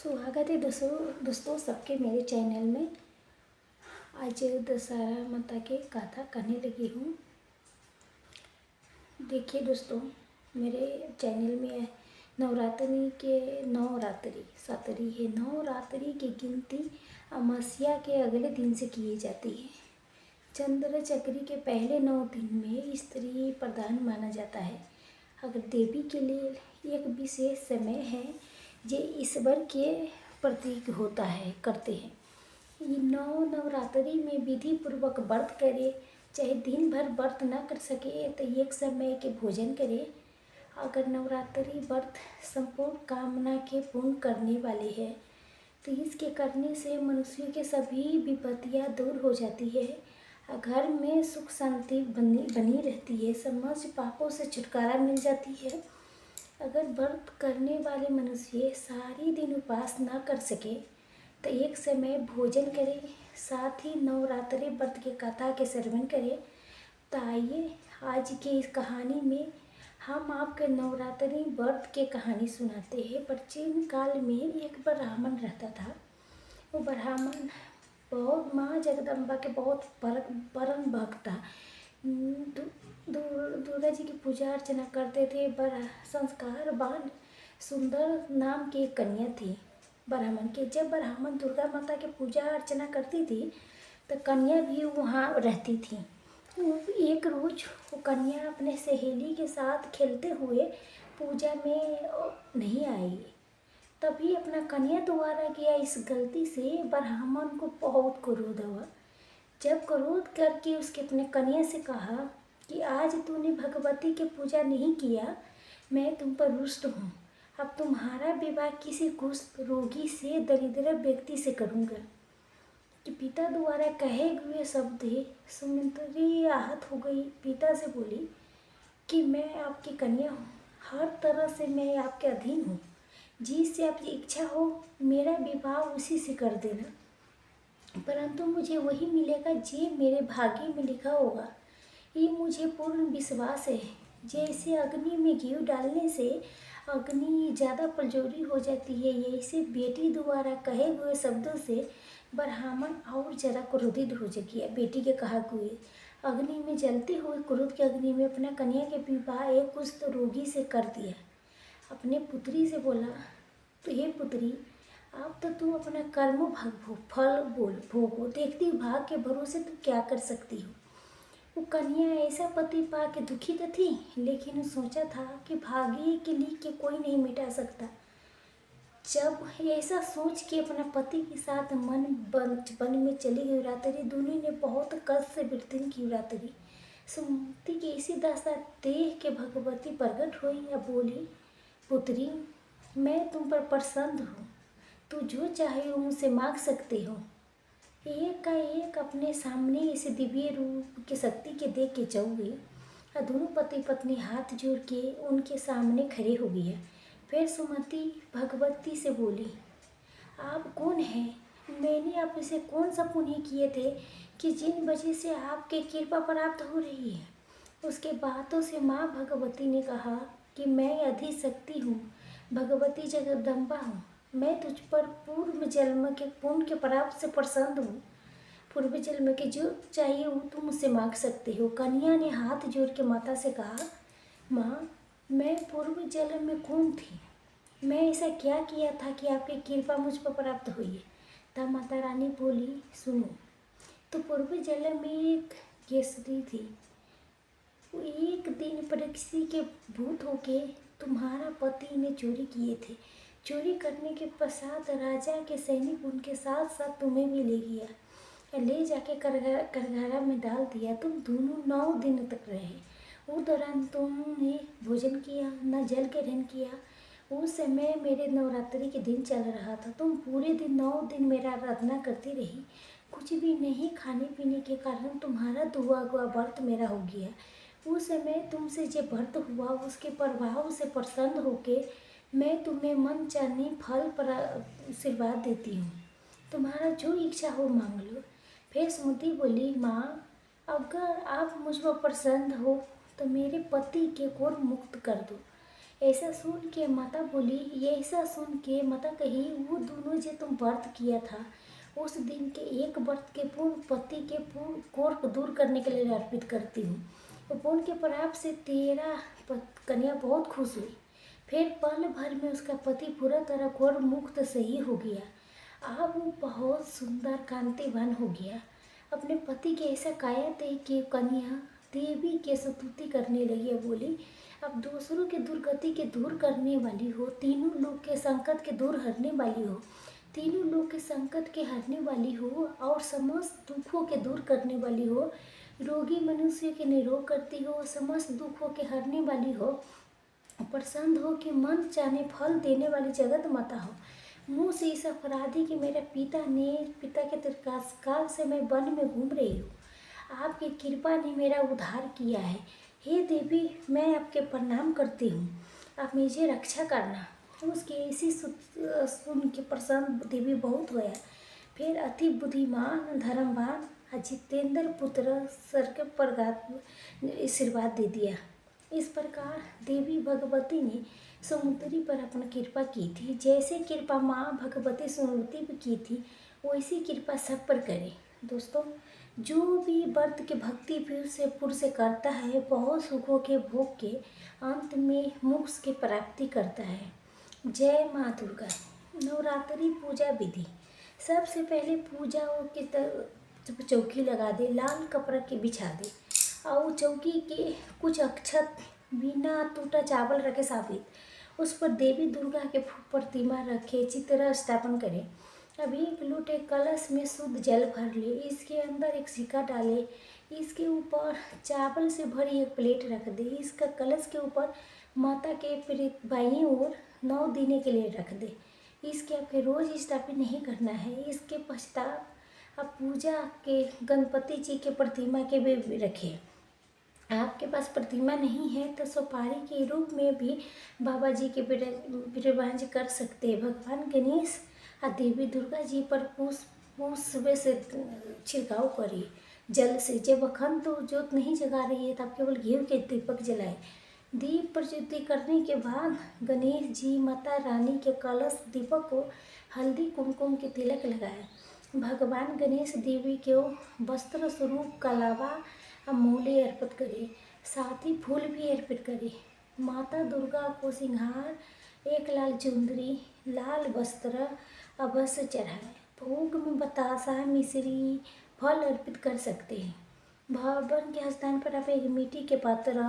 स्वागत है दोस्तों सबके मेरे चैनल में। आज दशहरा माता की कथा करने लगी हूँ। देखिए दोस्तों, मेरे चैनल में नवरात्रि के नवरात्रि सातरी है। नवरात्रि की गिनती अमावस्या के अगले दिन से की जाती है। चंद्र चक्री के पहले 9 दिन में स्त्री प्रधान माना जाता है। अगर देवी के लिए एक विशेष समय है जो ईश्वर के प्रतीक होता है करते हैं। ये नवरात्रि में विधि पूर्वक व्रत करे, चाहे दिन भर व्रत न कर सके तो एक समय के भोजन करे। अगर नवरात्रि व्रत संपूर्ण कामना के पूर्ण करने वाले हैं तो इसके करने से मनुष्य के सभी विपत्तियां दूर हो जाती है। घर में सुख शांति बनी रहती है। समस्त पापों से छुटकारा मिल जाती है। अगर व्रत करने वाले मनुष्य सारी दिन उपवास न कर सके तो एक समय भोजन करे, साथ ही नवरात्रि व्रत की कथा के श्रवण करे। तो आइए आज की इस कहानी में हम आपके नवरात्रि व्रत की कहानी सुनाते हैं। प्राचीन काल में एक ब्राह्मण रहता था। वो ब्राह्मण बहुत माँ जगदम्बा के बहुत परम भक्त था। दुर्गा जी की पूजा अर्चना करते थे। संस्कारवान सुंदर नाम की एक कन्या थी ब्राह्मण के। जब ब्राह्मण दुर्गा माता की पूजा अर्चना करती थी तो कन्या भी वहाँ रहती थी। एक रोज वो कन्या अपने सहेली के साथ खेलते हुए पूजा में नहीं आई। तभी अपना कन्या द्वारा किया इस गलती से ब्राह्मण को बहुत क्रोध हुआ। जब क्रोध करके उसके अपने कन्या से कहा कि आज तूने भगवती की पूजा नहीं किया, मैं तुम पर रुष्ट हूँ। अब तुम्हारा विवाह किसी कुष्ठ रोगी से दरिद्र व्यक्ति से करूँगा। कि पिता द्वारा कहे हुए शब्द सुनकर आहत हो गई। पिता से बोली कि मैं आपकी कन्या हूँ, हर तरह से मैं आपके अधीन हूँ। जिससे आपकी इच्छा हो मेरा विवाह उसी से कर देना, परंतु मुझे वही मिलेगा जो मेरे भाग्य में लिखा होगा। ये मुझे पूर्ण विश्वास है। जैसे अग्नि में घी डालने से अग्नि ज़्यादा प्रज्वलित हो जाती है, यही से बेटी द्वारा कहे हुए शब्दों से ब्राह्मण और ज़्यादा क्रोधित हो गया। बेटी के कहा हुए अग्नि में जलते हुए क्रोध के अग्नि में अपना कन्या के विवाह एक कुष्ठ रोगी से कर दिया। अपने पुत्री से बोला, तो हे पुत्री, अब तो तू अपना कर्म फल भोगो। देखती भाग के भरोसे तू क्या कर सकती हो। वो कन्या ऐसा पति पा के दुखी तो थी, लेकिन सोचा था कि भाग्य के लिए के कोई नहीं मिटा सकता। जब ऐसा सोच के अपना पति के साथ वन में चली गई रात्रि, दोनों ने बहुत कष्ट से व्रतन की रात्रि। सुमति की ऐसी दशा देख के भगवती प्रकट हुई या बोली, पुत्री, मैं तुम पर प्रसन्न हूँ। तू जो चाहे हो मुझसे मांग सकते हो। एक का एक अपने सामने इस दिव्य रूप की शक्ति के देख के चल गई। दोनों पति पत्नी हाथ जोड़ के उनके सामने खड़े हो गए। फिर सुमति भगवती से बोली, आप कौन हैं? मैंने आपसे कौन सा पुण्य किए थे कि जिन वजह से आपके कृपा प्राप्त हो रही है? उसके बातों से माँ भगवती ने कहा कि मैं अधिशक्ति हूँ, भगवती जगदम्बा हूँ। मैं तुझ पर पूर्व जन्म के पुण्य के प्राप्त से प्रसन्न हूँ। पूर्व जन्म के जो चाहिए वो तुम मुझसे मांग सकते हो। कन्या ने हाथ जोड़ के माता से कहा, माँ, मैं पूर्व जन्म में कौन थी? मैं ऐसा क्या किया था कि आपकी कृपा मुझ पर प्राप्त हुई है? तब माता रानी बोली, सुनो। तो पूर्व जन्म में एक केसरी थी। वो एक दिन परीक्षित के भूत होके तुम्हारा पति ने चोरी किए थे। चोरी करने के पश्चात राजा के सैनिक उनके साथ साथ तुम्हें भी ले गया, ले जाके करघरा में डाल दिया। तुम दोनों 9 दिन तक रहे। उस दौरान तुमने भोजन किया, न जल ग्रहण किया। उस समय मेरे नवरात्रि के दिन चल रहा था। तुम पूरे दिन 9 दिन मेरा आराधना करती रही। कुछ भी नहीं खाने पीने के कारण तुम्हारा दुआ हुआ व्रत मेरा हो गया। उस समय तुमसे जो व्रत हुआ उसके प्रभाव से प्रसन्न होके मैं तुम्हें मन चाहने फल पर आशीर्वाद देती हूँ। तुम्हारा जो इच्छा हो मांग लो। फिर सुमति बोली, माँ, अगर आप मुझ पर प्रसन्न हो तो मेरे पति के कोर मुक्त कर दो। ऐसा सुन के माता बोली, ये ऐसा सुन के माता कही, वो दोनों जो तुम व्रत किया था उस दिन के एक व्रत के पूर्ण पति के पूर्ण कोर दूर करने के लिए अर्पित करती हूँ। तो पुण्य के प्रभाव से तेरा कन्या बहुत खुश हुई। फिर पल भर में उसका पति पूरा तरह कोर मुक्त सही हो गया। अब वो बहुत सुंदर कांतिवान हो गया। अपने पति के ऐसा काया देख के कन्या देवी की स्तुति करने लगी और बोली, अब दूसरों के दुर्गति के दूर करने वाली हो, तीनों लोग के संकट के दूर हरने वाली हो, तीनों लोग के संकट के हरने वाली हो और समस्त दुखों के दूर करने वाली हो, रोगी मनुष्य के निरोग करती हो, समस्त दुखों के हरने वाली हो, प्रसन्न हो के मन चाहे फल देने वाली जगत माता हो। मुँह से इस अपराधी कि मेरे पिता के त्रिकाल काल से मैं वन में घूम रही हूँ, आपकी कृपा ने मेरा उद्धार किया है। हे देवी, मैं आपके प्रणाम करती हूँ, आप मुझे रक्षा करना। उसकी ऐसी सुन के प्रसन्न देवी बहुत हुआ। फिर अति बुद्धिमान धर्मवान जितेंद्र पुत्र स्वर्ग पर आशीर्वाद दे दिया। इस प्रकार देवी भगवती ने सुमंत्री पर अपनी कृपा की थी। जैसे कृपा माँ भगवती सुमंत्री पर की थी, वैसी कृपा सब पर करे। दोस्तों, जो भी व्रत के भक्ति से करता है, बहुत सुखों के भोग के अंत में मोक्ष की प्राप्ति करता है। जय माँ दुर्गा। नवरात्रि पूजा विधि। सबसे पहले पूजा की चौकी लगा दे, लाल कपड़ा के बिछा दे और चौकी के कुछ अक्षत बिना टूटा चावल रखे साबित, उस पर देवी दुर्गा के प्रतिमा रखे, चित्र स्थापन करें। अब एक लोटे कलश में शुद्ध जल भर ले, इसके अंदर एक सिक्का डाले, इसके ऊपर चावल से भरी एक प्लेट रख दे, इसका कलश के ऊपर माता के बाईं ओर 9 दिन के लिए रख दे। इसके आपके रोज स्थापित नहीं करना है। इसके पश्चात आप पूजा के गणपति जी के प्रतिमा के भी रखें। आपके पास प्रतिमा नहीं है तो सुपारी के रूप में भी बाबा जी के विराजमान कर सकते हैं। भगवान गणेश और देवी दुर्गा जी पर पुष्प से छिड़काव करिए जल से। जब अखंड ज्योत नहीं जगा रही है तो आप केवल घी के दीपक जलाए। दीप प्रज्वलित करने के बाद गणेश जी माता रानी के कलश दीपक को हल्दी कुमकुम के तिलक लगाए। भगवान गणेश देवी को वस्त्र स्वरूप कलावा और मूली अर्पित करें, साथ ही फूल भी अर्पित करें। माता दुर्गा को सिंगार, एक लाल चुंदरी, लाल वस्त्र अवश्य चढ़ाएं। भोग में बतासा, मिश्री, फल अर्पित कर सकते हैं। भवन के स्थान पर आप एक मिट्टी के पात्र,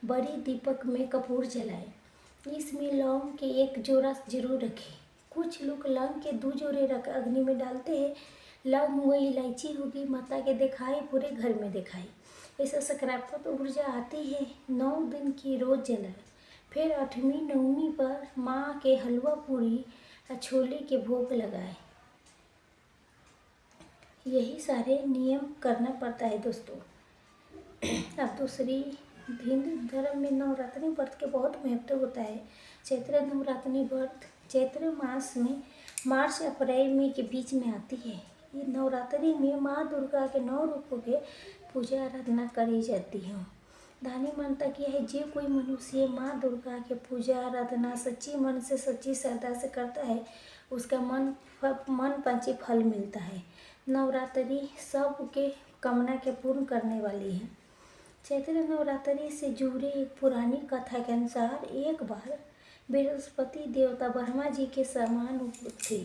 बड़ी दीपक में कपूर जलाएं। इसमें लौंग के एक जोड़ा जरूर रखें। कुछ लोग लौंग के 2 जोड़े रख अग्नि में डालते हैं। लौंग हुई, इलायची होगी, माता के दिखाई, पूरे घर में दिखाई, ऐसा सकारात्मक ऊर्जा आती है। 9 दिन की रोज जलाएं। फिर 8वीं नवमी पर माँ के हलवा पूरी और छोले के भोग लगाएं। यही सारे नियम करना पड़ता है दोस्तों। अब दूसरी, हिंदू धर्म में नवरात्रि व्रत के बहुत महत्व होता है। चैत्र नवरात्रि व्रत चैत्र मास में मार्च अप्रैल में के बीच में आती है। ये नवरात्रि में माँ दुर्गा के 9 रूपों के पूजा आराधना करी जाती है। धानी मान्यता किया है, जो कोई मनुष्य माँ दुर्गा के पूजा आराधना सच्ची मन से, सच्ची श्रद्धा से करता है, उसका मन पंची फल मिलता है। नवरात्रि सबके कामना के पूर्ण करने वाली है। चैत्र नवरात्रि से जुड़ी एक पुरानी कथा के अनुसार एक बार बृहस्पति देवता ब्रह्मा जी के समान थे।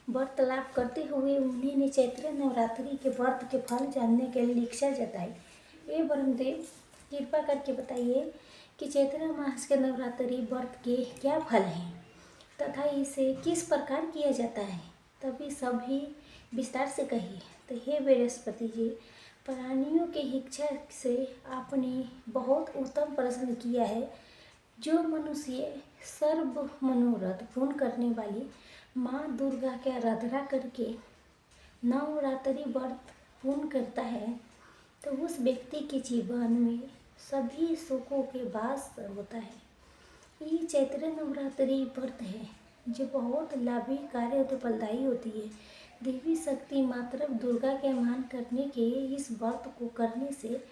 व्रत लाभ करते हुए उन्होंने चैत्र नवरात्रि के व्रत के फल जानने के लिए इच्छा जताई। ये ब्रह्मदेव, कृपा करके बताइए कि चैत्र मास के नवरात्रि व्रत के क्या फल हैं तथा इसे किस प्रकार किया जाता है, तभी सभी विस्तार से कहिए। तो हे बृहस्पति जी, प्राणियों के इच्छा से आपने बहुत उत्तम प्रश्न किया है। जो मनुष्य सर्व मनोरथ पूर्ण करने वाली माँ दुर्गा की आराधना करके नवरात्रि व्रत पूर्ण करता है, तो उस व्यक्ति के जीवन में सभी सुखों के वास होता है। ये चैत्र नवरात्रि व्रत है जो बहुत लाभकारी और फलदायी होती है। देवी शक्ति माता दुर्गा के मान करने के इस व्रत को करने से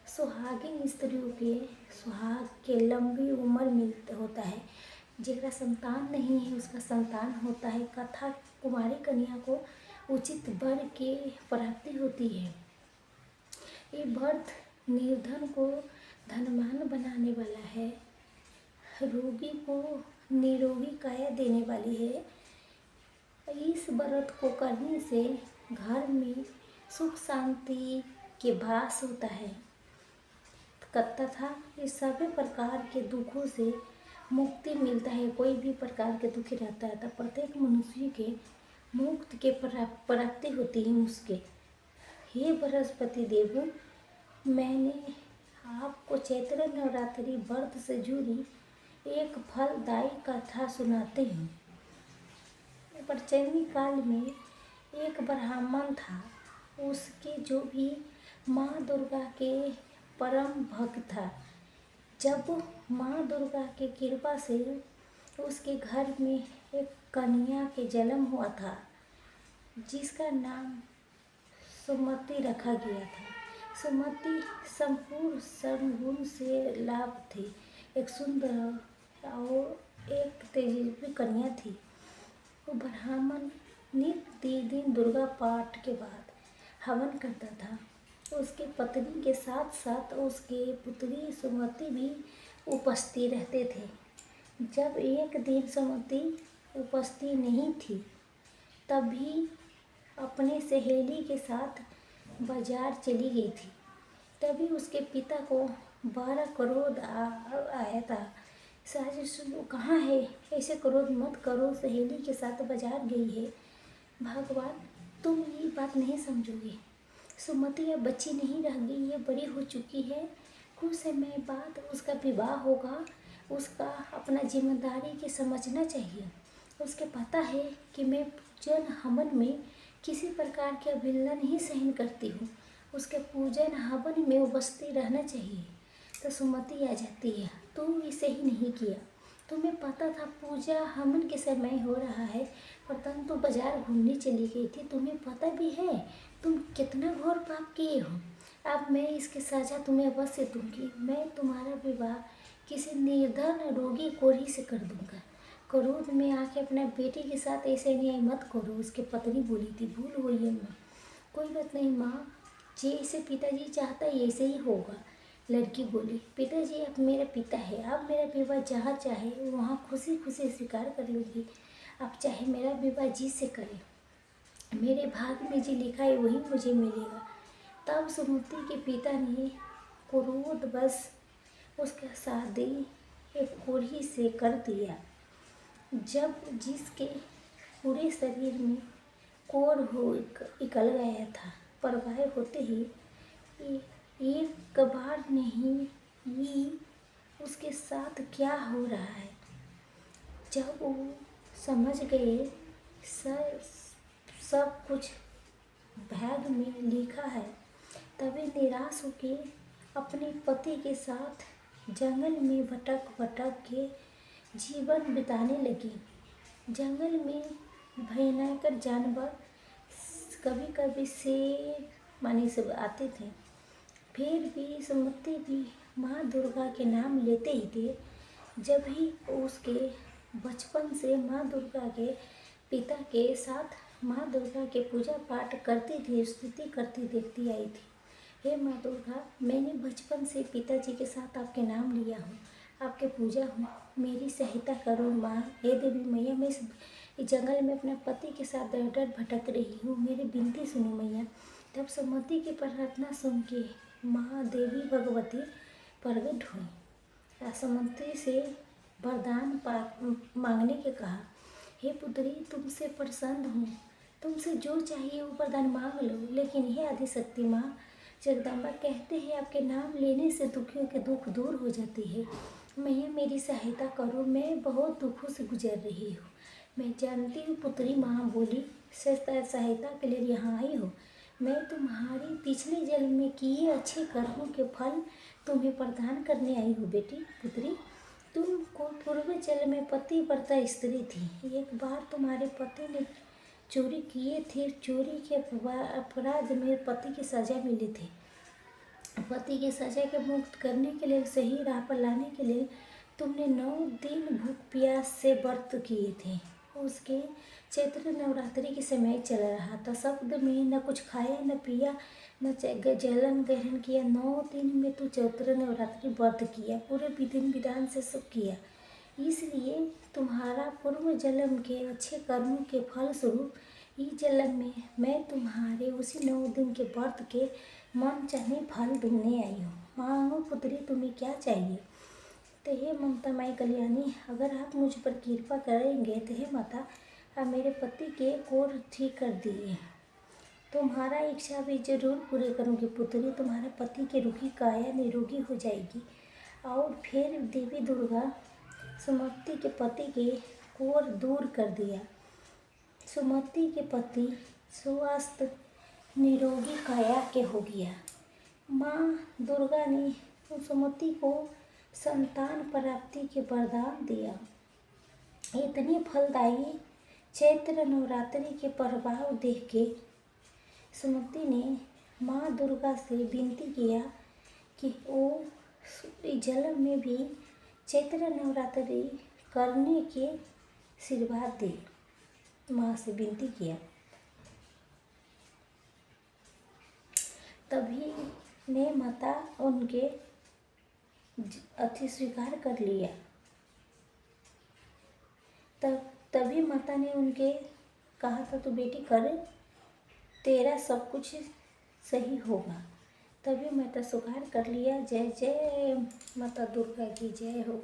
सुहागिन स्त्रियों के सुहाग के लंबी उम्र मिलता होता है। जेकरा संतान नहीं है उसका संतान होता है। कथा कुमारी कन्या को उचित वर की प्राप्ति होती है। ये व्रत निर्धन को धनवान बनाने वाला है, रोगी को निरोगी काया देने वाली है। इस व्रत को करने से घर में सुख शांति के वास होता है तथा इस सभी प्रकार के दुखों से मुक्ति मिलता है। कोई भी प्रकार के दुखी रहता है तो प्रत्येक मनुष्य के मुक्त के प्राप्ति होती है उसके। हे बृहस्पति देव, मैंने आपको चैत्र नवरात्रि व्रत से जुड़ी एक फलदायी कथा सुनाते हैं। प्राचीन काल में एक ब्राह्मण था। उसके जो भी माँ दुर्गा के परम भक्त था। जब माँ दुर्गा की कृपा से उसके घर में एक कन्या के जन्म हुआ था जिसका नाम सुमति रखा गया था। सुमति संपूर्ण सर्वगुण से लाभ थी, एक सुंदर और एक तेजस्वी कन्या थी। वो ब्राह्मण नित्य दिन दुर्गा पाठ के बाद हवन करता था। उसके पत्नी के साथ साथ उसके पुत्री सुमति भी उपस्थित रहते थे। जब एक दिन सुमति उपस्थित नहीं थी तभी अपने सहेली के साथ बाजार चली गई थी। तभी उसके पिता को 12 क्रोध आया था। साजिश कहाँ है, ऐसे क्रोध मत करो, सहेली के साथ बाजार गई है। भगवान तुम ये बात नहीं समझोगे। सुमति अब बच्ची नहीं रह गई, ये बड़ी हो चुकी है। कुछ समय बाद उसका विवाह होगा। उसका अपना जिम्मेदारी के समझना चाहिए। उसके पता है कि मैं पूजन हवन में किसी प्रकार की अवहेलना नहीं सहन करती हूँ। उसके पूजन हवन में उपस्थित रहना चाहिए। तो सुमति आ जाती है, तू इसे ही नहीं किया। तुम्हें पता था पूजा हवन के समय हो रहा है, परंतु बाजार घूमने चली गई थी। तुम्हें पता भी है तुम कितना घोर पाप किए हो। अब मैं इसकी सजा तुम्हें अवश्य दूंगी। मैं तुम्हारा विवाह किसी निर्धन रोगी कोढ़ी से कर दूंगा। क्रोध में आके अपने बेटी के साथ ऐसे अन्याय मत करो। उसकी पत्नी बोली थी, भूल हुई है माँ, कोई बात नहीं माँ, जैसे पिताजी चाहता है ऐसे ही होगा। लड़की बोली, पिताजी अब मेरा पिता है, अब मेरा विवाह जहाँ चाहे वहाँ खुशी खुशी स्वीकार कर लूँगी। अब चाहे मेरा विवाह जिससे करे, मेरे भाग्य में जो लिखा है वही मुझे मिलेगा। तब सुमति के पिता ने क्रोध बस उसका शादी एक कोढ़ी से कर दिया। जब जिसके पूरे शरीर में कोढ़ हो निकल गया था। परवाह होते ही एक बार नहीं ये उसके साथ क्या हो रहा है। जब वो समझ गए सब कुछ भाग्य में लिखा है, तभी निराश होकर अपने पति के साथ जंगल में भटक भटक के जीवन बिताने लगी। जंगल में भयंकर जानवर, कभी कभी शेर मानी सब आते थे। फिर भी सुमति भी माँ दुर्गा के नाम लेते ही थे। जब ही उसके बचपन से माँ दुर्गा के पिता के साथ माँ दुर्गा के पूजा पाठ करती थी, स्तुति करती देखती आई थी। हे माँ दुर्गा, मैंने बचपन से पिताजी के साथ आपके नाम लिया हूँ, आपके पूजा हूँ, मेरी सहायता करो माँ। हे देवी मैया, मैं इस जंगल में अपने पति के साथ दर दर भटक रही हूँ, मेरी विनती सुनो मैया। तब सुमति की प्रार्थना सुन के माँ देवी भगवती प्रकट हुई। सुमति से वरदान मांगने के कहा, हे पुत्री, तुमसे प्रसन्न हूँ, तुमसे जो चाहिए वो वरदान मांग लो। लेकिन हे आदिशक्ति माँ जगदम्बा, कहते हैं आपके नाम लेने से दुखियों के दुख दूर हो जाती है। मैया मेरी सहायता करो, मैं बहुत दुखों से गुजर रही हूँ। मैं जानती हूँ पुत्री, माँ बोली, सहायता के लिए यहाँ आई हो। मैं तुम्हारी पिछले जन्म में किए अच्छे कर्मों के फल तुम्हें प्रदान करने आई हूँ। बेटी पुत्री, तुमको पूर्व जन्म में पतिव्रता स्त्री थी। एक बार तुम्हारे पति ने चोरी किए थे। चोरी के अपराध में पति की सजा मिली थी। पति के सजा के मुक्त करने के लिए, सही राह पर लाने के लिए तुमने 9 दिन भूख प्यास से व्रत किए थे। उसके चैत्र नवरात्रि के समय चल रहा था। शब्द में न कुछ खाया न पिया न जलन ग्रहण किया। 9 दिन में तू चैत्र नवरात्रि व्रत किया, पूरे विधि विधान से सब किया। इसलिए तुम्हारा पूर्व जन्म के अच्छे कर्मों के फल स्वरूप इस जन्म में मैं तुम्हारे उसी 9 दिन के व्रत के मन चाहे फल दूंने आई हूँ। मांगो पुत्री, तुम्हें क्या चाहिए? तो हे ममता माई कल्याणी, अगर आप मुझ पर कृपा करेंगे तो हे माता, आप मेरे पति के कोढ़ ठीक कर दिए। तुम्हारा इच्छा भी जरूर पूरी करूँगी पुत्री। तुम्हारे पति की रूखी काया निरोगी हो जाएगी। और फिर देवी दुर्गा सुमति के पति के कोढ़ दूर कर दिया। सुमति के पति स्वस्थ निरोगी काया के हो गया। माँ दुर्गा ने सुमति को संतान प्राप्ति के वरदान दिया। इतनी फलदायी चैत्र नवरात्रि के प्रभाव देख के सुमति ने माँ दुर्गा से विनती किया कि वो जन्म में भी चैत्र नवरात्रि करने के आशीर्वाद दे। माँ से विनती किया, तभी ने माता उनके अति स्वीकार कर लिया। तभी माता ने उनके कहा था, तो बेटी कर, तेरा सब कुछ सही होगा। तभी माता स्वीकार कर लिया। जय जय माता दुर्गा की जय हो।